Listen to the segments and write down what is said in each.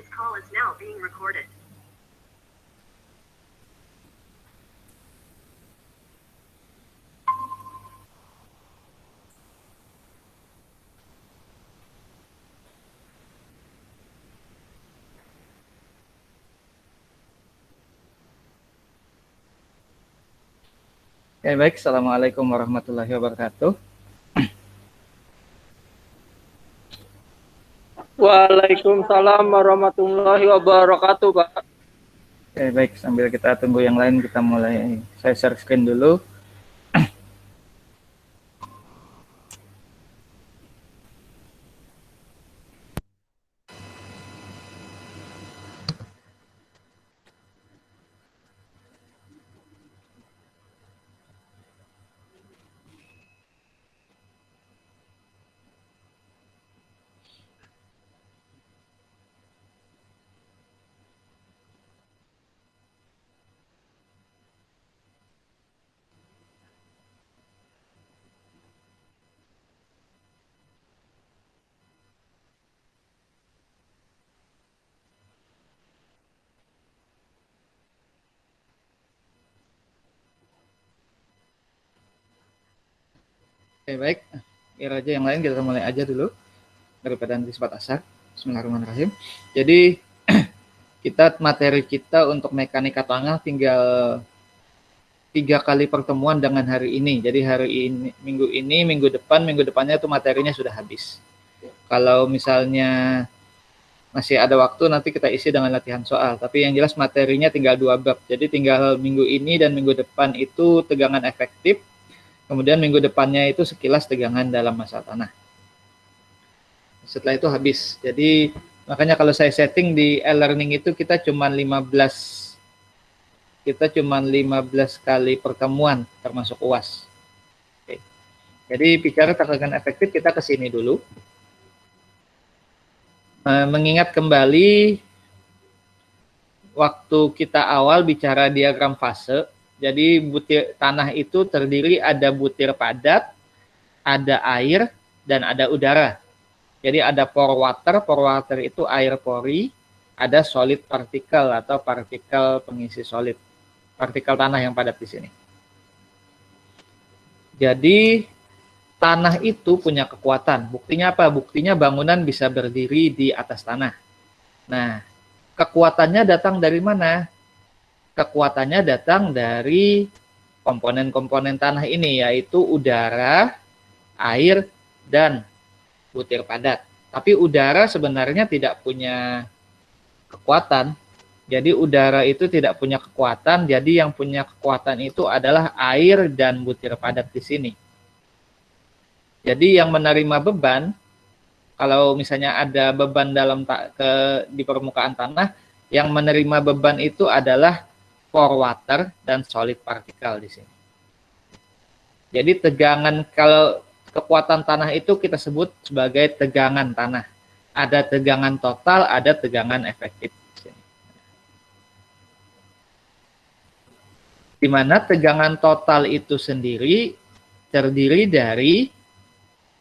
This call is now being recorded. Oke, baik. Assalamualaikum warahmatullahi wabarakatuh. Waalaikumsalam warahmatullahi wabarakatuh, Pak. Oke, baik. Sambil kita tunggu yang lain, kita mulai. Saya share screen dulu. Oke, baik. Biar aja yang lain kita mulai aja dulu daripada nanti sempat asar. Bismillahirrahmanirrahim. Jadi materi kita untuk mekanika tanah tinggal 3 kali pertemuan dengan hari ini. Jadi hari ini, minggu depannya itu materinya sudah habis. Kalau misalnya masih ada waktu, nanti kita isi dengan latihan soal. Tapi yang jelas materinya tinggal 2 bab. Jadi tinggal minggu ini dan minggu depan itu tegangan efektif. Kemudian minggu depannya itu sekilas tegangan dalam massa tanah. Setelah itu habis. Jadi makanya kalau saya setting di e-learning itu kita cuma 15 kali pertemuan termasuk UAS. Oke. Jadi bicara tegangan efektif kita ke sini dulu. Mengingat kembali waktu kita awal bicara diagram fase. Jadi butir tanah itu terdiri ada butir padat, ada air, dan ada udara. Jadi ada pore water itu air pori, ada solid partikel atau partikel pengisi solid. Partikel tanah yang padat di sini. Jadi tanah itu punya kekuatan. Buktinya apa? Buktinya bangunan bisa berdiri di atas tanah. Nah, kekuatannya datang dari mana? Kekuatannya datang dari komponen-komponen tanah ini, yaitu udara, air, dan butir padat. Tapi udara sebenarnya tidak punya kekuatan. Jadi udara itu tidak punya kekuatan, jadi yang punya kekuatan itu adalah air dan butir padat di sini. Jadi yang menerima beban, kalau misalnya ada beban di permukaan tanah, yang menerima beban itu adalah pore water dan solid partikel di sini. Jadi tegangan, kalau kekuatan tanah itu kita sebut sebagai tegangan tanah. Ada tegangan total, ada tegangan efektif. Di mana tegangan total itu sendiri terdiri dari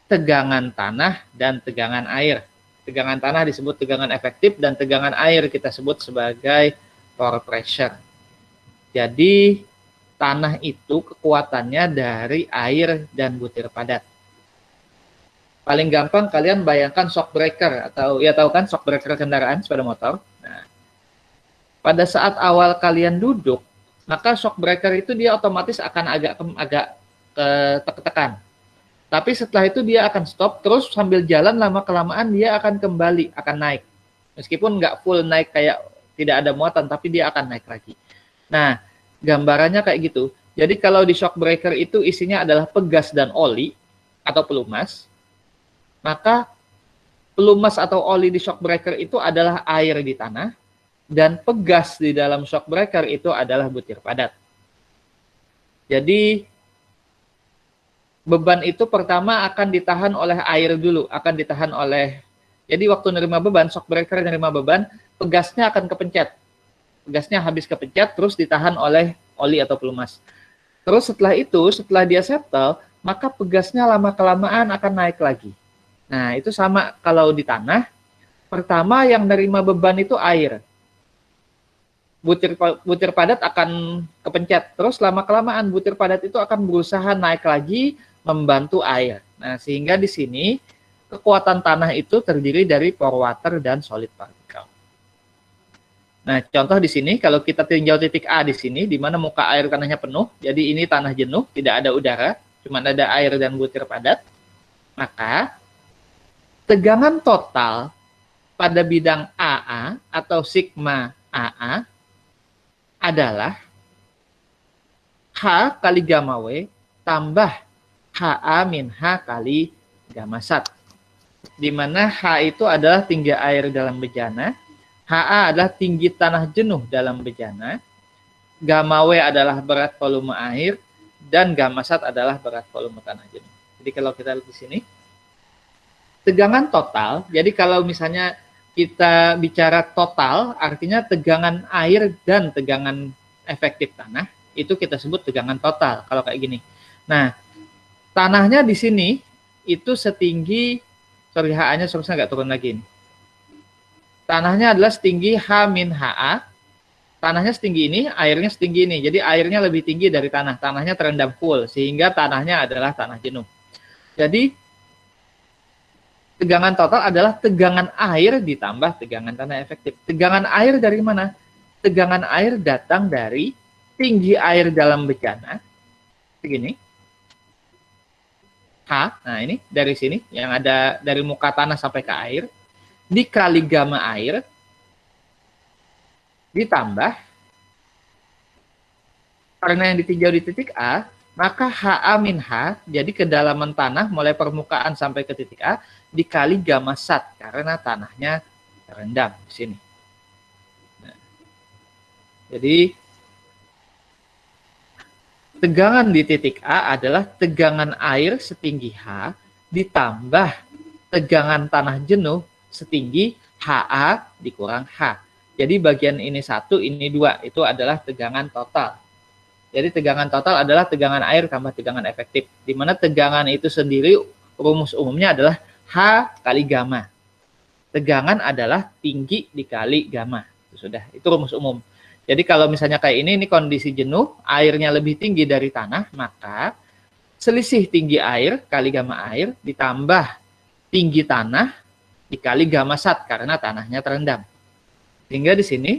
tegangan tanah dan tegangan air. Tegangan tanah disebut tegangan efektif dan tegangan air kita sebut sebagai pore pressure. Jadi tanah itu kekuatannya dari air dan butir padat. Paling gampang kalian bayangkan shock breaker, atau ya tahu kan shock breaker kendaraan sepeda motor. Nah, pada saat awal kalian duduk, maka shock breaker itu dia otomatis akan agak tekan. Tapi setelah itu dia akan stop, terus sambil jalan lama-kelamaan dia akan kembali, akan naik. Meskipun nggak full naik kayak tidak ada muatan, tapi dia akan naik lagi. Nah, gambarannya kayak gitu. Jadi kalau di shock breaker itu isinya adalah pegas dan oli atau pelumas, maka pelumas atau oli di shock breaker itu adalah air di tanah, dan pegas di dalam shock breaker itu adalah butir padat. Jadi beban itu pertama akan ditahan oleh air dulu, jadi waktu nerima beban, shock breaker nerima beban, pegasnya akan kepencet. Pegasnya habis kepencet, terus ditahan oleh oli atau pelumas. Terus setelah dia settle, maka pegasnya lama-kelamaan akan naik lagi. Nah, itu sama kalau di tanah, Pertama yang nerima beban itu air. Butir padat akan kepencet. Terus lama-kelamaan butir padat itu akan berusaha naik lagi membantu air. Nah, sehingga di sini kekuatan tanah itu terdiri dari pore water dan solid particle. Nah, contoh di sini kalau kita tinjau titik A di sini, di mana muka air tanahnya penuh, jadi ini tanah jenuh, tidak ada udara, cuma ada air dan butir padat, maka tegangan total pada bidang AA atau sigma AA adalah H kali gamma W tambah HA min H kali gamma sat. Di mana H itu adalah tinggi air dalam bejana, HA adalah tinggi tanah jenuh dalam bejana, gamma W adalah berat volume air, dan gamma sat adalah berat volume tanah jenuh. Jadi kalau kita lihat di sini, tegangan total, jadi kalau misalnya kita bicara total, artinya tegangan air dan tegangan efektif tanah, itu kita sebut tegangan total, kalau kayak gini. Nah, tanahnya di sini, itu setinggi, sorry, HA-nya seharusnya nggak turun lagi. Tanahnya adalah setinggi H min HA, tanahnya setinggi ini, airnya setinggi ini, jadi airnya lebih tinggi dari tanah, tanahnya terendam full, sehingga tanahnya adalah tanah jenuh. Jadi, tegangan total adalah tegangan air ditambah tegangan tanah efektif. Tegangan air dari mana? Tegangan air datang dari tinggi air dalam bejana, begini. H, nah ini dari sini, yang ada dari muka tanah sampai ke air, dikali gamma air, ditambah, karena yang ditinjau di titik A, maka HA min H, jadi kedalaman tanah mulai permukaan sampai ke titik A, dikali gamma sat, karena tanahnya terendam di sini. Nah, jadi, tegangan di titik A adalah tegangan air setinggi H, ditambah tegangan tanah jenuh setinggi HA dikurang H. Jadi bagian ini 1, ini 2, itu adalah tegangan total. Jadi tegangan total adalah tegangan air tambah tegangan efektif. Di mana tegangan itu sendiri rumus umumnya adalah H kali gamma. Tegangan adalah tinggi dikali gamma. Itu sudah, itu rumus umum. Jadi kalau misalnya kayak ini kondisi jenuh, airnya lebih tinggi dari tanah, maka selisih tinggi air kali gamma air ditambah tinggi tanah dikali gamma sat karena tanahnya terendam. Sehingga di sini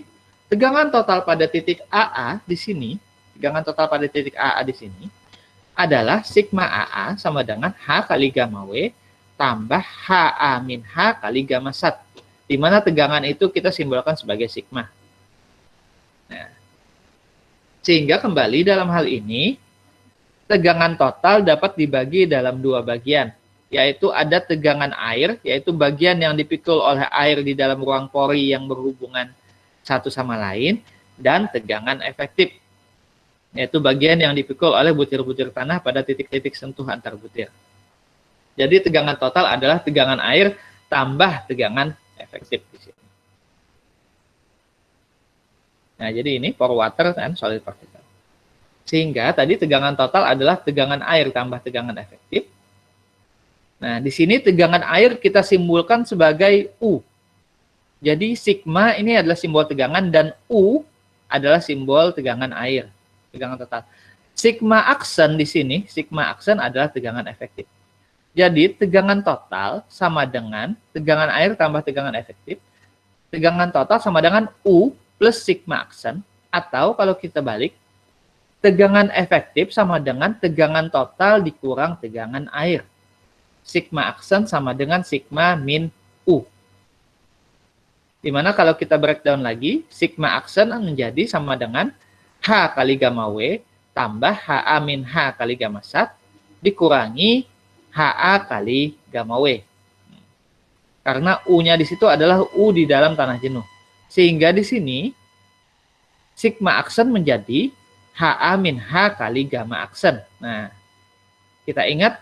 tegangan total pada titik AA di sini, tegangan total pada titik AA di sini adalah sigma AA sama dengan H kali gamma W tambah HA min H kali gamma sat. Di mana tegangan itu kita simbolkan sebagai sigma. Nah, sehingga kembali dalam hal ini, tegangan total dapat dibagi dalam 2 bagian, yaitu ada tegangan air, yaitu bagian yang dipikul oleh air di dalam ruang pori yang berhubungan satu sama lain, dan tegangan efektif, yaitu bagian yang dipikul oleh butir-butir tanah pada titik-titik sentuh antar butir. Jadi tegangan total adalah tegangan air tambah tegangan efektif di sini. Nah, jadi ini pore water dan solid particle. Sehingga tadi tegangan total adalah tegangan air tambah tegangan efektif. Nah, di sini tegangan air kita simbolkan sebagai U. Jadi sigma ini adalah simbol tegangan dan U adalah simbol tegangan air, tegangan total. Sigma aksen di sini, sigma aksen adalah tegangan efektif. Jadi tegangan total sama dengan tegangan air tambah tegangan efektif. Tegangan total sama dengan U plus sigma aksen, atau kalau kita balik, tegangan efektif sama dengan tegangan total dikurang tegangan air. Sigma aksen sama dengan sigma min U. Dimana kalau kita breakdown lagi, sigma aksen menjadi sama dengan H kali gamma W tambah HA min H kali gamma sat dikurangi HA kali gamma W. Karena U-nya di situ adalah U di dalam tanah jenuh. Sehingga di sini sigma aksen menjadi HA min H kali gamma aksen. Nah, kita ingat,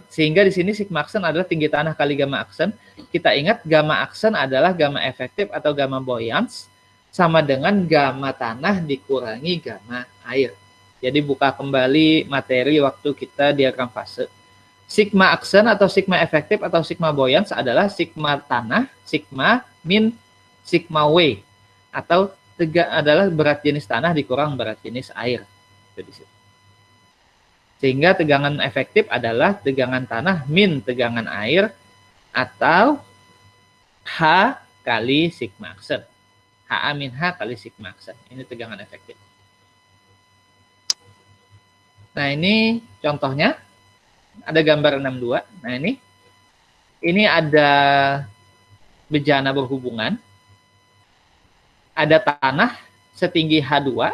sehingga di sini sigma aksen adalah tinggi tanah kali gamma aksen. Kita ingat gamma aksen adalah gamma efektif atau gamma buoyance sama dengan gamma tanah dikurangi gamma air. Jadi buka kembali materi waktu kita diagram fase. Sigma aksen atau sigma efektif atau sigma buoyance adalah sigma tanah, sigma min, sigma W. Atau adalah berat jenis tanah dikurang berat jenis air. Sehingga tegangan efektif adalah tegangan tanah min tegangan air atau H kali sigma aksen. HA min H kali sigma aksen. Ini tegangan efektif. Nah, ini contohnya. Ada gambar 62. Nah, ini ada bejana berhubungan. Ada tanah setinggi H2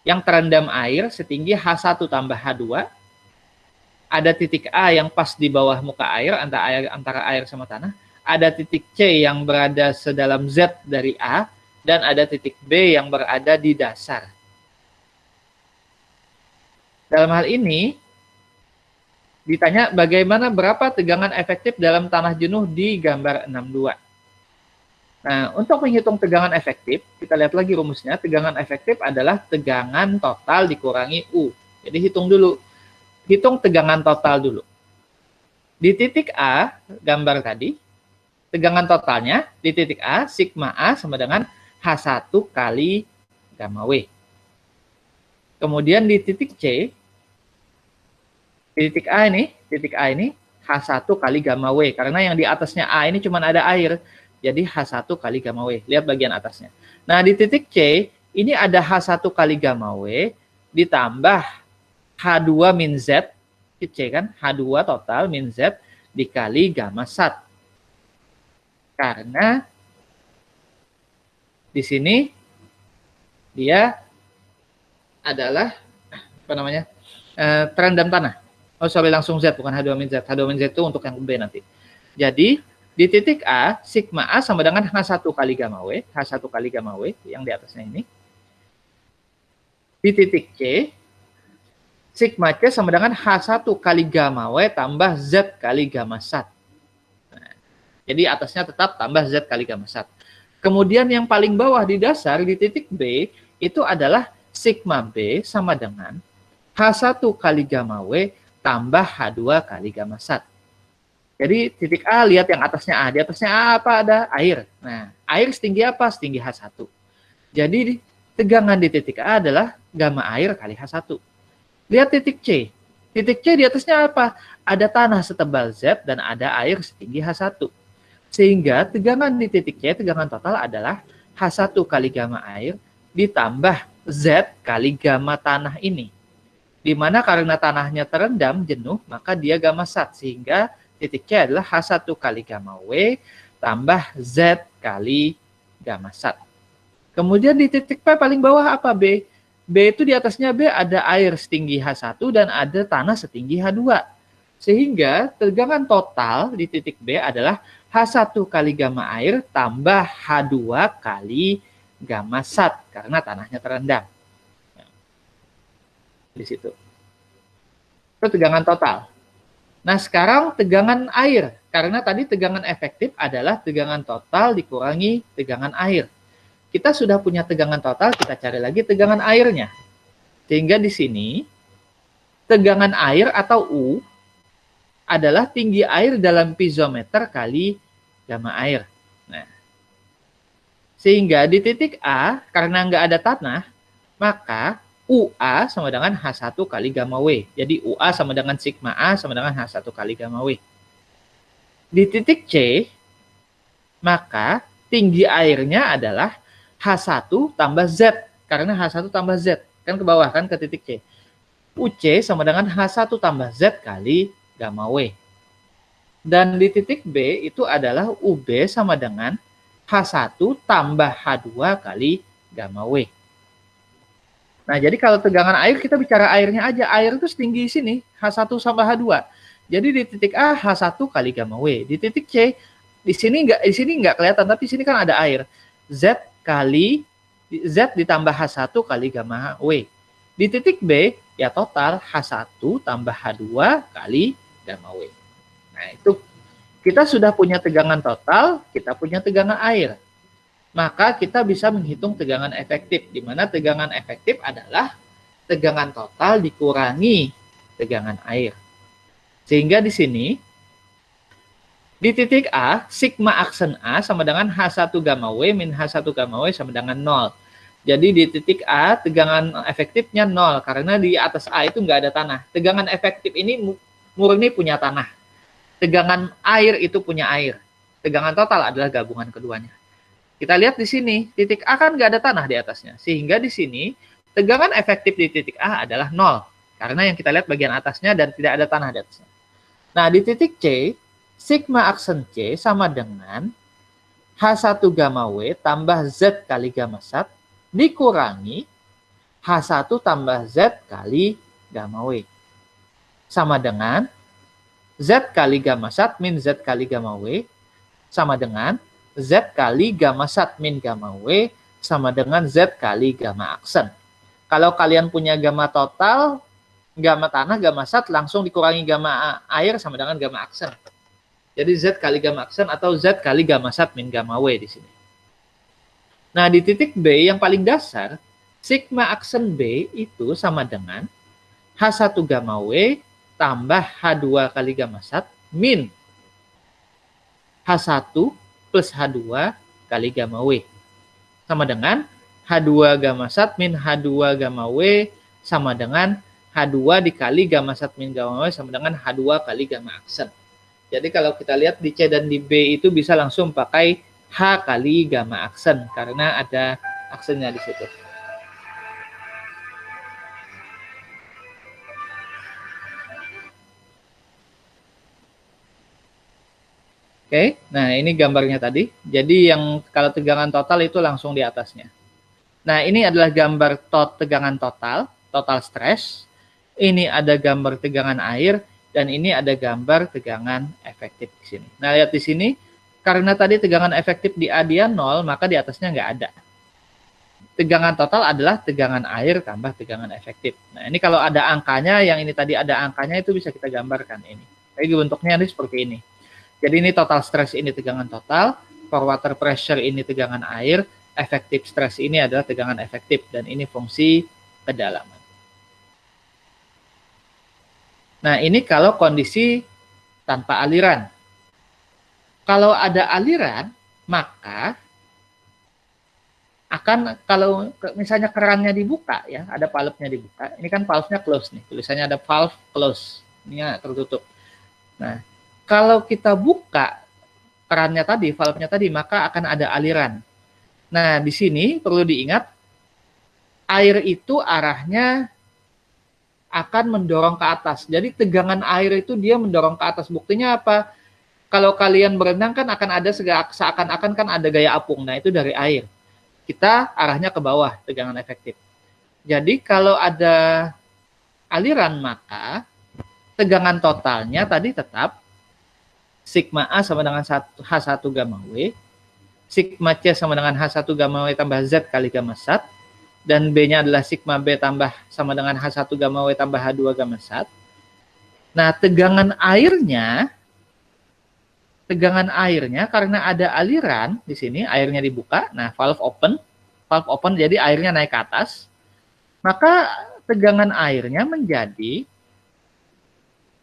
yang terendam air setinggi H1 tambah H2. Ada titik A yang pas di bawah muka air antara air sama tanah. Ada titik C yang berada sedalam Z dari A dan ada titik B yang berada di dasar. Dalam hal ini ditanya bagaimana berapa tegangan efektif dalam tanah jenuh di gambar 62. Nah, untuk menghitung tegangan efektif, kita lihat lagi rumusnya. Tegangan efektif adalah tegangan total dikurangi U. Jadi hitung dulu. Hitung tegangan total dulu. Di titik A, gambar tadi, tegangan totalnya di titik A, sigma A sama dengan H1 kali gamma W. Kemudian di titik C, di titik A ini H1 kali gamma W. Karena yang di atasnya A ini cuma ada air. Jadi H1 kali gamma W. Lihat bagian atasnya. Nah, di titik C, ini ada H1 kali gamma W ditambah H2 min Z. C kan? H2 total min Z dikali gamma sat. Karena di sini dia adalah terendam tanah. Oh sorry, langsung Z, bukan H2 min Z. H2 min Z itu untuk yang B nanti. Jadi, di titik A, sigma A sama dengan H1 kali gamma W. H1 kali gamma W yang di atasnya ini. Di titik C, sigma C sama dengan H1 kali gamma W tambah Z kali gamma sat. Nah, jadi atasnya tetap tambah Z kali gamma sat. Kemudian yang paling bawah di dasar, di titik B, itu adalah sigma B sama dengan H1 kali gamma W tambah H2 kali gamma sat. Jadi titik A, lihat yang atasnya A. Di atasnya A apa? Ada air. Nah, air setinggi apa? Setinggi H1. Jadi tegangan di titik A adalah gamma air kali H1. Lihat titik C. Titik C di atasnya apa? Ada tanah setebal Z dan ada air setinggi H1. Sehingga tegangan di titik C, tegangan total adalah H1 kali gamma air ditambah Z kali gamma tanah ini. Dimana karena tanahnya terendam jenuh, maka dia gamma sat. Sehingga titik C adalah H1 kali gamma W tambah Z kali gamma sat. Kemudian di titik P paling bawah apa B? B itu di atasnya B ada air setinggi H1 dan ada tanah setinggi H2. Sehingga tegangan total di titik B adalah H1 kali gamma air tambah H2 kali gamma sat karena tanahnya terendam. Di situ. Itu tegangan total. Nah, sekarang tegangan air. Karena tadi tegangan efektif adalah tegangan total dikurangi tegangan air. Kita sudah punya tegangan total, kita cari lagi tegangan airnya. Sehingga di sini, tegangan air atau U adalah tinggi air dalam piezometer kali gamma air. Nah, sehingga di titik A, karena nggak ada tanah, maka UA sama dengan H1 kali gamma W. Jadi UA sama dengan sigma A sama dengan H1 kali gamma W. Di titik C, maka tinggi airnya adalah H1 tambah Z. Karena H1 tambah Z. Kan ke bawah kan ke titik C. UC sama dengan H1 tambah Z kali gamma W. Dan di titik B itu adalah UB sama dengan H1 tambah H2 kali gamma W. Nah, jadi kalau tegangan air, kita bicara airnya aja. Air itu setinggi sini, H1 sama H2. Jadi di titik A, H1 kali gamma W. Di titik C, di sini nggak kelihatan, tapi di sini kan ada air. Z ditambah H1 kali gamma W. Di titik B, ya total H1 tambah H2 kali gamma W. Nah, itu kita sudah punya tegangan total, kita punya tegangan air. Maka kita bisa menghitung tegangan efektif, di mana tegangan efektif adalah tegangan total dikurangi tegangan air. Sehingga di sini di titik A, sigma aksen A sama dengan H1 gamma W min H1 gamma W sama dengan 0. Jadi di titik A, tegangan efektifnya 0, karena di atas A itu nggak ada tanah. Tegangan efektif ini murni punya tanah. Tegangan air itu punya air. Tegangan total adalah gabungan keduanya. Kita lihat di sini, titik A kan nggak ada tanah di atasnya. Sehingga di sini, tegangan efektif di titik A adalah 0. Karena yang kita lihat bagian atasnya dan tidak ada tanah di atasnya. Nah, di titik C, sigma aksen C sama dengan H1 gamma W tambah Z kali gamma sat dikurangi H1 tambah Z kali gamma W. Sama dengan Z kali gamma sat min Z kali gamma W sama dengan Z kali gamma sat min gamma W sama dengan Z kali gamma aksen. Kalau kalian punya gamma total, gamma tanah, gamma sat langsung dikurangi gamma air sama dengan gamma aksen. Jadi Z kali gamma aksen atau Z kali gamma sat min gamma W di sini. Nah, di titik B yang paling dasar, sigma aksen B itu sama dengan H1 gamma W tambah H2 kali gamma sat min H1 plus H2 kali gamma W. Sama dengan H2 gamma sat min H2 gamma W sama dengan H2 dikali gamma sat min gamma W sama dengan H2 kali gamma aksen. Jadi kalau kita lihat di C dan di B itu bisa langsung pakai H kali gamma aksen karena ada aksennya di situ. Oke, nah ini gambarnya tadi. Jadi yang kalau tegangan total itu langsung di atasnya. Nah, ini adalah gambar tegangan total stres. Ini ada gambar tegangan air. Dan ini ada gambar tegangan efektif di sini. Nah, lihat di sini, karena tadi tegangan efektif di A dia 0, maka di atasnya nggak ada. Tegangan total adalah tegangan air tambah tegangan efektif. Nah, ini kalau ada angkanya, yang ini tadi ada angkanya, itu bisa kita gambarkan ini. Jadi bentuknya ini seperti ini. Jadi ini total stress ini tegangan total, for water pressure ini tegangan air, efektif stress ini adalah tegangan efektif, dan ini fungsi kedalaman. Nah, ini kalau kondisi tanpa aliran. Kalau ada aliran, maka akan, kalau misalnya kerannya dibuka, ya, ada valve-nya dibuka. Ini kan valve-nya close nih, tulisannya ada valve close. Ini tertutup. Nah, kalau kita buka kerannya tadi, valve-nya tadi, maka akan ada aliran. Nah, di sini perlu diingat, air itu arahnya akan mendorong ke atas. Jadi tegangan air itu dia mendorong ke atas. Buktinya apa? Kalau kalian berenang kan akan ada seakan-akan kan ada gaya apung. Nah, itu dari air. Kita arahnya ke bawah, tegangan efektif. Jadi kalau ada aliran, maka tegangan totalnya tadi tetap sigma A sama dengan H1 gamma W, sigma C sama dengan H1 gamma W tambah Z kali gamma sat, dan B-nya adalah sigma B tambah sama dengan H1 gamma W tambah H2 gamma sat. Nah, tegangan airnya karena ada aliran di sini, airnya dibuka, nah valve open, jadi airnya naik ke atas, maka tegangan airnya menjadi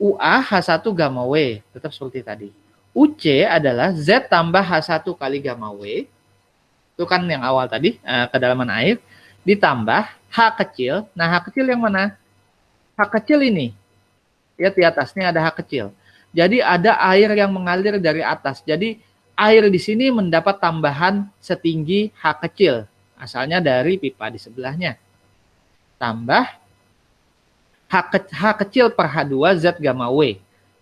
UA H1 gamma W, tetap seperti tadi. UC adalah Z tambah H1 kali gamma W, itu kan yang awal tadi, kedalaman air, ditambah H kecil. Nah, H kecil yang mana? H kecil ini. Lihat di atasnya ada H kecil. Jadi ada air yang mengalir dari atas. Jadi air di sini mendapat tambahan setinggi H kecil. Asalnya dari pipa di sebelahnya. Tambah H kecil per H2 Z gamma W.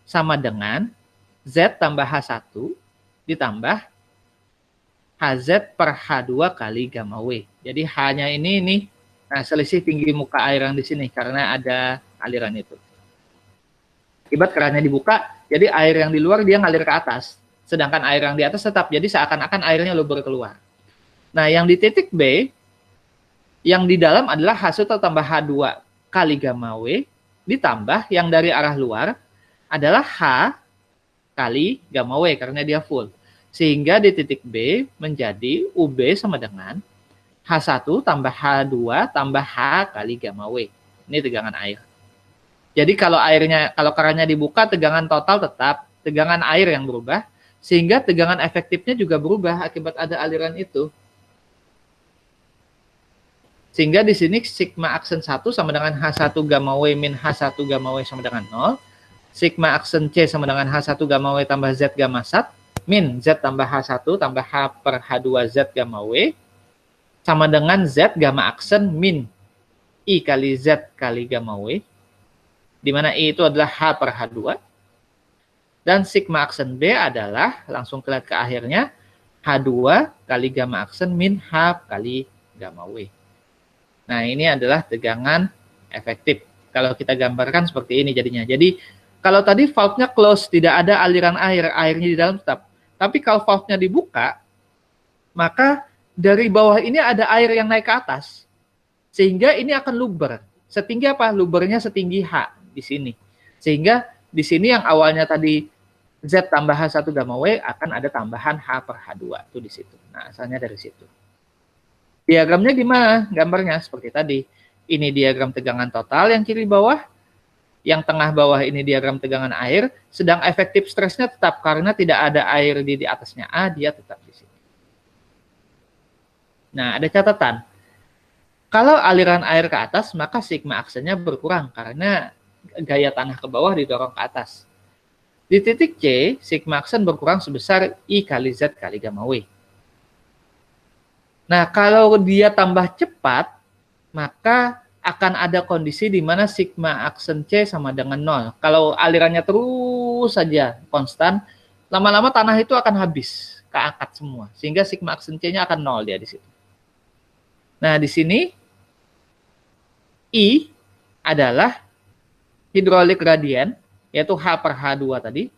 Sama dengan Z tambah H1 ditambah HZ per H2 kali gamma W. Jadi H-nya ini nah, selisih tinggi muka air yang di sini karena ada aliran itu. Akibat kerannya dibuka, jadi air yang di luar dia ngalir ke atas, sedangkan air yang di atas tetap. Jadi seakan-akan airnya luber keluar. Nah, yang di titik B, yang di dalam adalah H1 tambah H2 kali gamma W, ditambah yang dari arah luar adalah H kali gamma W karena dia full. Sehingga di titik B menjadi UB sama dengan H1 tambah H2 tambah H kali gamma W. Ini tegangan air. Jadi kalau kerannya dibuka, tegangan total tetap, tegangan air yang berubah, sehingga tegangan efektifnya juga berubah akibat ada aliran itu. Sehingga di sini sigma aksen 1 sama dengan H1 gamma W min H1 gamma W sama dengan 0. Sigma aksen C sama dengan H1 gamma W tambah Z gamma sat min Z tambah H1 tambah H per H2 Z gamma W sama dengan Z gamma aksen min I kali Z kali gamma W, di mana I itu adalah H per H2. Dan sigma aksen B adalah, langsung kelihatan ke akhirnya, H2 kali gamma aksen min H kali gamma W. Nah, ini adalah tegangan efektif. Kalau kita gambarkan seperti ini jadinya. Jadi, kalau tadi valve-nya close, tidak ada aliran air, airnya di dalam tetap. Tapi kalau valve-nya dibuka, maka dari bawah ini ada air yang naik ke atas. Sehingga ini akan luber. Setinggi apa? Lubernya setinggi H di sini. Sehingga di sini yang awalnya tadi Z tambah H1 gamma W akan ada tambahan H per H2. Itu di situ. Nah, asalnya dari situ. Diagramnya gimana? Gambarnya seperti tadi. Ini diagram tegangan total yang kiri bawah. Yang tengah bawah ini diagram tegangan air. Sedang efektif stresnya tetap karena tidak ada air di atasnya A, dia tetap di sini. Nah, ada catatan. Kalau aliran air ke atas, maka sigma aksennya berkurang karena gaya tanah ke bawah didorong ke atas. Di titik C, sigma aksen berkurang sebesar I kali Z kali gamma W. Nah, kalau dia tambah cepat, maka akan ada kondisi di mana sigma aksen C sama dengan 0. Kalau alirannya terus saja konstan, lama-lama tanah itu akan habis, keangkat semua. Sehingga sigma aksen C-nya akan 0 dia di situ. Nah, di sini I adalah hidrolik gradien, yaitu H per H2 tadi.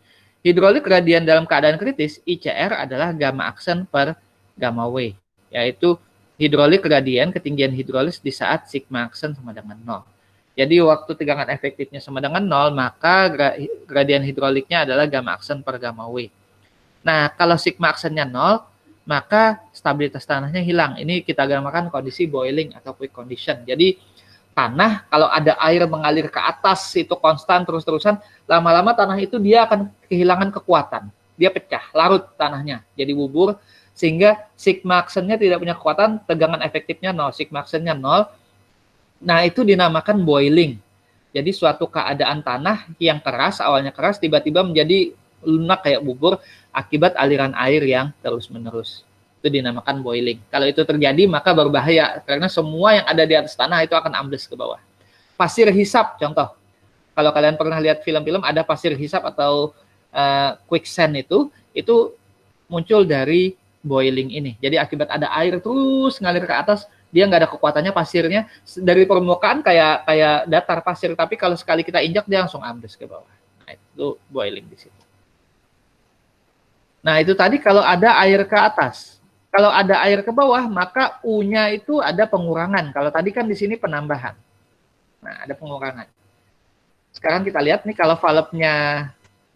Hidrolik gradien dalam keadaan kritis, ICR adalah gamma aksen per gamma W, yaitu hidrolik gradien, ketinggian hidrolis di saat sigma aksen sama dengan 0. Jadi waktu tegangan efektifnya sama dengan 0, maka gradien hidroliknya adalah gamma aksen per gamma W. Nah, kalau sigma aksennya 0, maka stabilitas tanahnya hilang. Ini kita gambarkan kondisi boiling atau quick condition. Jadi tanah kalau ada air mengalir ke atas itu konstan terus-terusan, lama-lama tanah itu dia akan kehilangan kekuatan. Dia pecah, larut tanahnya, jadi bubur, sehingga sigma aksennya tidak punya kekuatan, tegangan efektifnya 0, sigma aksennya 0. Nah, itu dinamakan boiling. Jadi suatu keadaan tanah yang keras, awalnya keras, tiba-tiba menjadi lunak kayak bubur akibat aliran air yang terus-menerus. Itu dinamakan boiling. Kalau itu terjadi maka berbahaya karena semua yang ada di atas tanah itu akan ambles ke bawah. Pasir hisap contoh. Kalau kalian pernah lihat film-film ada pasir hisap atau quicksand itu muncul dari boiling ini. Jadi akibat ada air terus ngalir ke atas, dia nggak ada kekuatannya, pasirnya dari permukaan kayak datar pasir, tapi kalau sekali kita injak dia langsung ambles ke bawah. Nah, itu boiling di situ. Nah, itu tadi kalau ada air ke atas. Kalau ada air ke bawah, maka U-nya itu ada pengurangan. Kalau tadi kan di sini penambahan. Nah, ada pengurangan. Sekarang kita lihat nih kalau valve-nya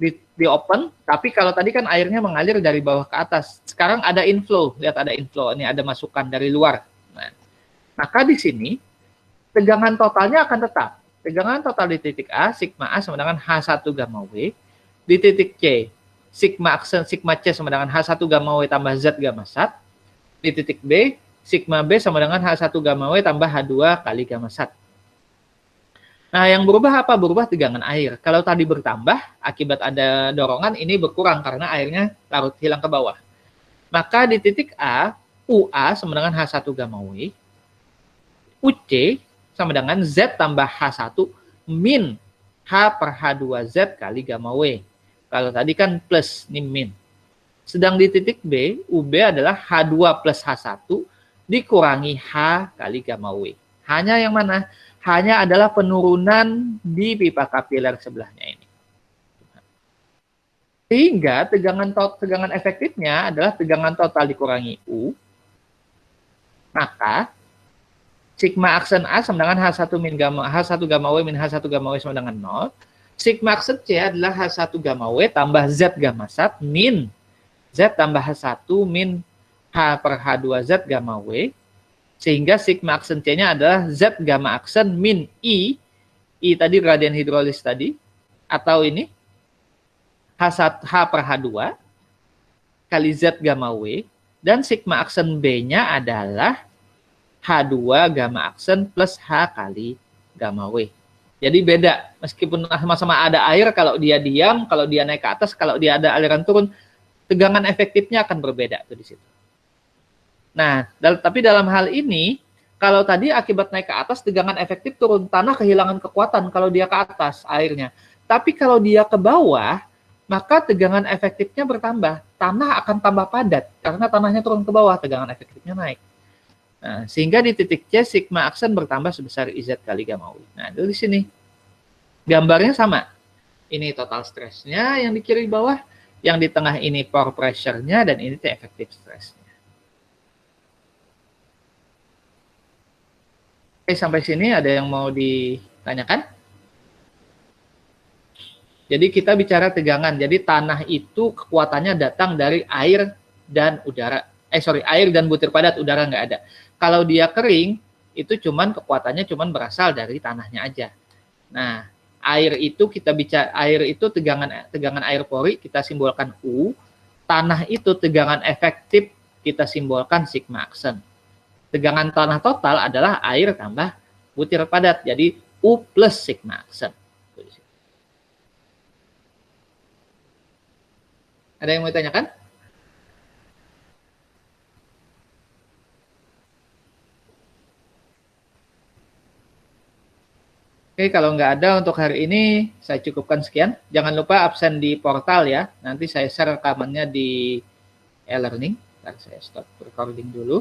di open, tapi kalau tadi kan airnya mengalir dari bawah ke atas. Sekarang ada inflow. Lihat ada inflow. Ini ada masukan dari luar. Nah, maka di sini tegangan totalnya akan tetap. Tegangan total di titik A, sigma A sama dengan H1 gamma W. Di titik C, sigma aksen sigma C sama dengan H1 gamma W tambah Z gamma sat. Di titik B, sigma B sama dengan H1 gamma W tambah H2 kali gamma sat. Nah, yang berubah apa? Berubah tegangan air. Kalau tadi bertambah, akibat ada dorongan, ini berkurang karena airnya larut hilang ke bawah. Maka di titik A, UA sama dengan H1 gamma W, UC sama dengan Z tambah H1 min H per H2Z kali gamma W. Kalau tadi kan plus, ini min. Sedang di titik B, UB adalah H2 plus H1 dikurangi H kali gamma W. Hanya yang mana? Hanya adalah penurunan di pipa kapiler sebelahnya ini. Sehingga tegangan efektifnya adalah tegangan total dikurangi U. Maka sigma aksen A sama dengan H1 gamma W min H1 gamma W sama dengan 0. Sigma aksen C adalah H1 gamma W tambah Z gamma sat min Z tambah H1 min H per H2Z gamma W. Sehingga sigma aksen C-nya adalah Z gamma aksen min I I tadi gradien hidrolis tadi, atau ini H per H2 kali Z gamma W, dan sigma aksen B-nya adalah H2 gamma aksen plus H kali gamma W. Jadi beda, meskipun sama-sama ada air, kalau dia diam, kalau dia naik ke atas, kalau dia ada aliran turun, tegangan efektifnya akan berbeda tuh di situ. Nah, tapi dalam hal ini, kalau tadi akibat naik ke atas, tegangan efektif turun, tanah kehilangan kekuatan kalau dia ke atas airnya. Tapi kalau dia ke bawah, maka tegangan efektifnya bertambah. Tanah akan tambah padat, karena tanahnya turun ke bawah, tegangan efektifnya naik. Nah, sehingga di titik C, sigma aksen bertambah sebesar IZ kali gamma W. Nah, itu di sini. Gambarnya sama. Ini total stressnya yang di kiri bawah, yang di tengah ini pore pressure-nya, dan ini efektif stressnya. Oke, sampai sini ada yang mau ditanyakan? Jadi kita bicara tegangan. Jadi tanah itu kekuatannya datang dari air dan udara. Air dan butir padat, udara nggak ada. Kalau dia kering, itu kekuatannya berasal dari tanahnya aja. Nah, air itu kita bicara, air itu tegangan air pori kita simbolkan U. Tanah itu tegangan efektif kita simbolkan sigma aksen. Tegangan tanah total adalah air tambah butir padat. Jadi U plus sigma aksen. Ada yang mau ditanyakan? Oke, kalau nggak ada untuk hari ini, saya cukupkan sekian. Jangan lupa absen di portal ya. Nanti saya share rekamannya di e-learning. Saya stop recording dulu.